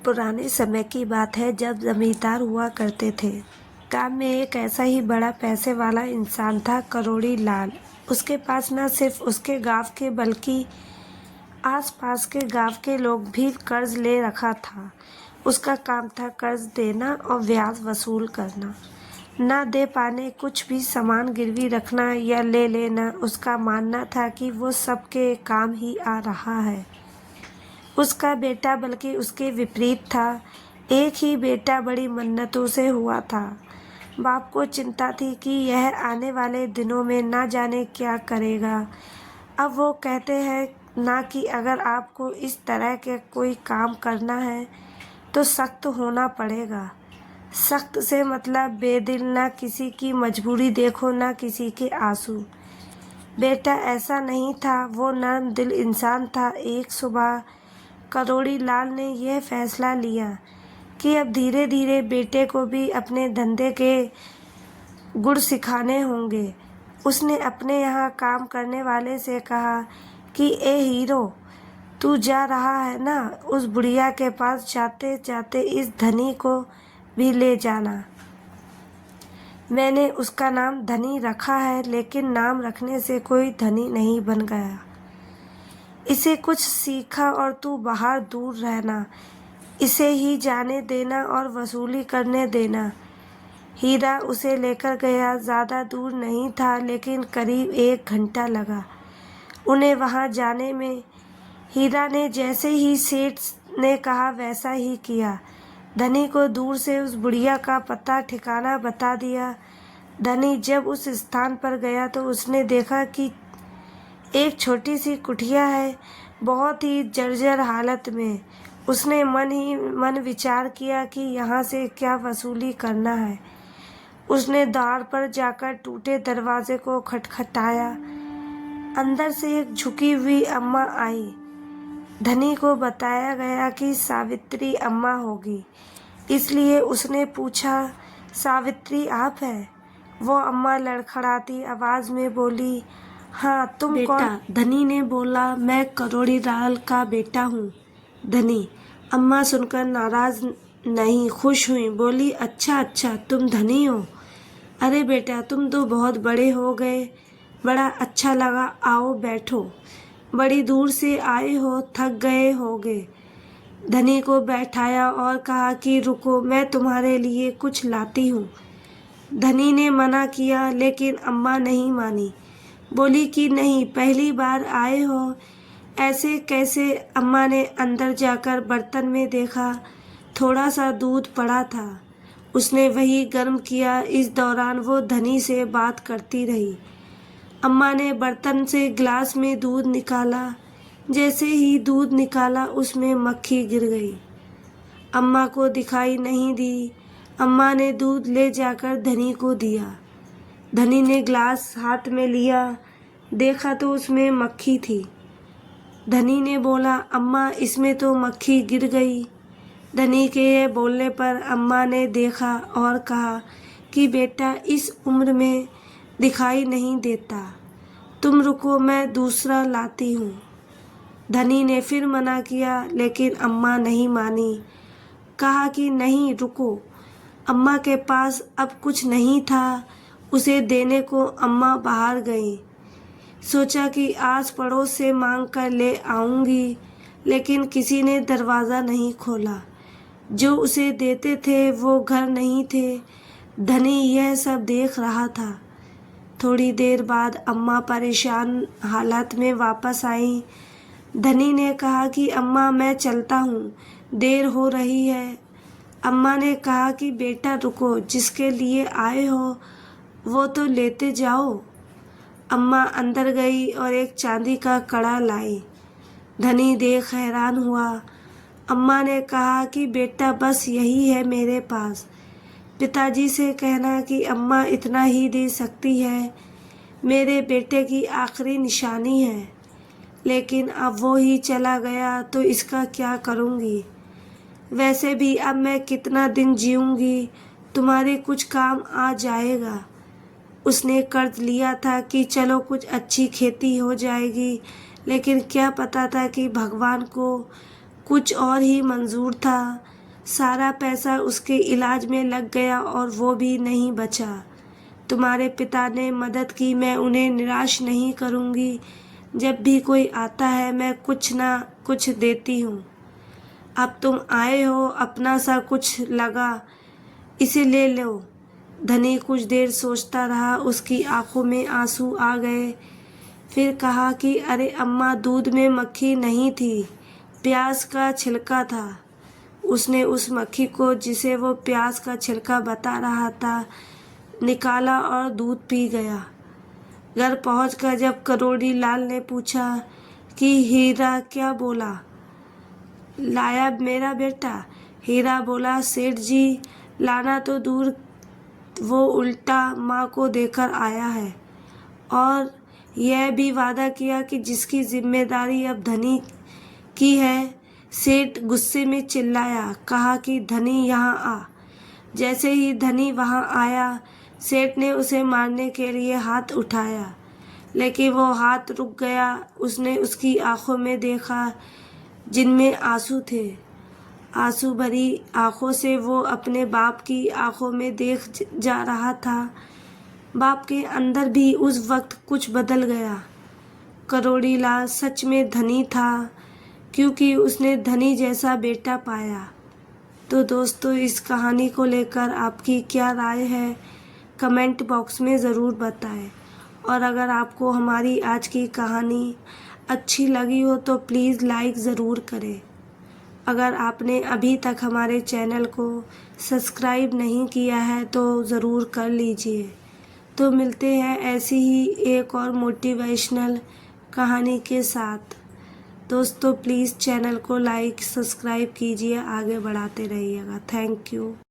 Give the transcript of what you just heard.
पुराने समय की बात है जब जमींदार हुआ करते थे। गांव में एक ऐसा ही बड़ा पैसे वाला इंसान था, करोड़ी लाल। उसके पास न सिर्फ उसके गांव के बल्कि आस-पास के गांव के लोग भी कर्ज ले रखा था। उसका काम था कर्ज देना और ब्याज वसूल करना। न दे पाने कुछ भी सामान गिरवी रखना या ले लेना। उसका मानना था कि वो सबके काम ही आ रहा है। उसका बेटा बल्कि उसके विपरीत था। एक ही बेटा बड़ी मन्नतों से हुआ था। बाप को चिंता थी कि यह आने वाले दिनों में ना जाने क्या करेगा। अब वो कहते हैं ना कि अगर आपको इस तरह के कोई काम करना है तो सख्त होना पड़ेगा। सख्त से मतलब बेदिल, ना किसी की मजबूरी देखो ना किसी के आंसू। बेटा ऐसा नहीं था, वो नर्म दिल इंसान था। एक सुबह करोड़ी लाल ने यह फैसला लिया कि अब धीरे धीरे बेटे को भी अपने धंधे के गुर सिखाने होंगे। उसने अपने यहाँ काम करने वाले से कहा कि ए हीरो, तू जा रहा है ना, उस बुढ़िया के पास जाते जाते इस धनी को भी ले जाना। मैंने उसका नाम धनी रखा है, लेकिन नाम रखने से कोई धनी नहीं बन गया। इसे कुछ सीखा और तू बाहर दूर रहना। इसे ही जाने देना और वसूली करने देना। हीरा उसे लेकर गया। ज़्यादा दूर नहीं था, लेकिन करीब 1 घंटा लगा उन्हें वहां जाने में। हीरा ने जैसे ही सेठ ने कहा वैसा ही किया। धनी को दूर से उस बुढ़िया का पता ठिकाना बता दिया। धनी जब उस स्थान पर गया तो उसने देखा कि एक छोटी सी कुटिया है, बहुत ही जर्जर हालत में। उसने मन ही मन विचार किया कि यहाँ से क्या वसूली करना है। उसने द्वार पर जाकर टूटे दरवाजे को खटखटाया। अंदर से एक झुकी हुई अम्मा आई। धनी को बताया गया कि सावित्री अम्मा होगी, इसलिए उसने पूछा, सावित्री आप है? वो अम्मा लड़खड़ाती आवाज में बोली, हाँ तुम कौन? धनी ने बोला, मैं करोड़ी लाल का बेटा हूँ। धनी अम्मा सुनकर नाराज नहीं, खुश हुई। बोली, अच्छा अच्छा, तुम धनी हो? अरे बेटा, तुम तो बहुत बड़े हो गए। बड़ा अच्छा लगा, आओ बैठो। बड़ी दूर से आए हो, थक गए होगे। धनी को बैठाया और कहा कि रुको, मैं तुम्हारे लिए कुछ लाती हूँ। धनी ने मना किया, लेकिन अम्मा नहीं मानी। बोली कि नहीं, पहली बार आए हो, ऐसे कैसे? अम्मा ने अंदर जाकर बर्तन में देखा, थोड़ा सा दूध पड़ा था। उसने वही गर्म किया। इस दौरान वो धनी से बात करती रही। अम्मा ने बर्तन से गिलास में दूध निकाला। जैसे ही दूध निकाला, उसमें मक्खी गिर गई। अम्मा को दिखाई नहीं दी। अम्मा ने दूध ले जाकर धनी को दिया। धनी ने गिलास हाथ में लिया, देखा तो उसमें मक्खी थी। धनी ने बोला, अम्मा इसमें तो मक्खी गिर गई। धनी के ये बोलने पर अम्मा ने देखा और कहा कि बेटा, इस उम्र में दिखाई नहीं देता, तुम रुको, मैं दूसरा लाती हूँ। धनी ने फिर मना किया, लेकिन अम्मा नहीं मानी। कहा कि नहीं, रुको। अम्मा के पास अब कुछ नहीं था, उसे देने को अम्मा बाहर गई। सोचा कि आस पड़ोस से मांग कर ले आऊंगी, लेकिन किसी ने दरवाज़ा नहीं खोला। जो उसे देते थे वो घर नहीं थे। धनी यह सब देख रहा था। थोड़ी देर बाद अम्मा परेशान हालत में वापस आई। धनी ने कहा कि अम्मा मैं चलता हूँ, देर हो रही है। अम्मा ने कहा कि बेटा रुको, जिसके लिए आए हो वो तो लेते जाओ। अम्मा अंदर गई और एक चांदी का कड़ा लाई। धनी देख हैरान हुआ। अम्मा ने कहा कि बेटा बस यही है मेरे पास। पिताजी से कहना कि अम्मा इतना ही दे सकती है, मेरे बेटे की आखिरी निशानी है। लेकिन अब वो ही चला गया तो इसका क्या करूँगी? वैसे भी अब मैं कितना दिन जीऊँगी, तुम्हारे कुछ काम आ जाएगा। उसने कर्ज लिया था कि चलो कुछ अच्छी खेती हो जाएगी, लेकिन क्या पता था कि भगवान को कुछ और ही मंजूर था। सारा पैसा उसके इलाज में लग गया और वो भी नहीं बचा। तुम्हारे पिता ने मदद की, मैं उन्हें निराश नहीं करूँगी। जब भी कोई आता है मैं कुछ ना कुछ देती हूँ। अब तुम आए हो, अपना सा कुछ लगा, इसे ले लो। धनी कुछ देर सोचता रहा, उसकी आंखों में आंसू आ गए। फिर कहा कि अरे अम्मा, दूध में मक्खी नहीं थी, प्याज का छिलका था। उसने उस मक्खी को, जिसे वो प्याज का छिलका बता रहा था, निकाला और दूध पी गया। घर पहुंचकर जब करोड़ी लाल ने पूछा कि हीरा क्या बोला, लाया मेरा बेटा? हीरा बोला, सेठ जी, लाना तो दूर, वो उल्टा माँ को देकर आया है और यह भी वादा किया कि जिसकी जिम्मेदारी अब धनी की है। सेठ गुस्से में चिल्लाया, कहा कि धनी यहाँ आ। जैसे ही धनी वहाँ आया, सेठ ने उसे मारने के लिए हाथ उठाया, लेकिन वो हाथ रुक गया। उसने उसकी आंखों में देखा, जिनमें आंसू थे। आंसू भरी आंखों से वो अपने बाप की आंखों में देख जा रहा था। बाप के अंदर भी उस वक्त कुछ बदल गया। करोड़ी लाल सच में धनी था, क्योंकि उसने धनी जैसा बेटा पाया। तो दोस्तों, इस कहानी को लेकर आपकी क्या राय है, कमेंट बॉक्स में ज़रूर बताएं। और अगर आपको हमारी आज की कहानी अच्छी लगी हो तो प्लीज़ लाइक ज़रूर करें। अगर आपने अभी तक हमारे चैनल को सब्सक्राइब नहीं किया है तो ज़रूर कर लीजिए। तो मिलते हैं ऐसी ही एक और मोटिवेशनल कहानी के साथ। दोस्तों, प्लीज़ चैनल को लाइक सब्सक्राइब कीजिए, आगे बढ़ाते रहिएगा। Thank you.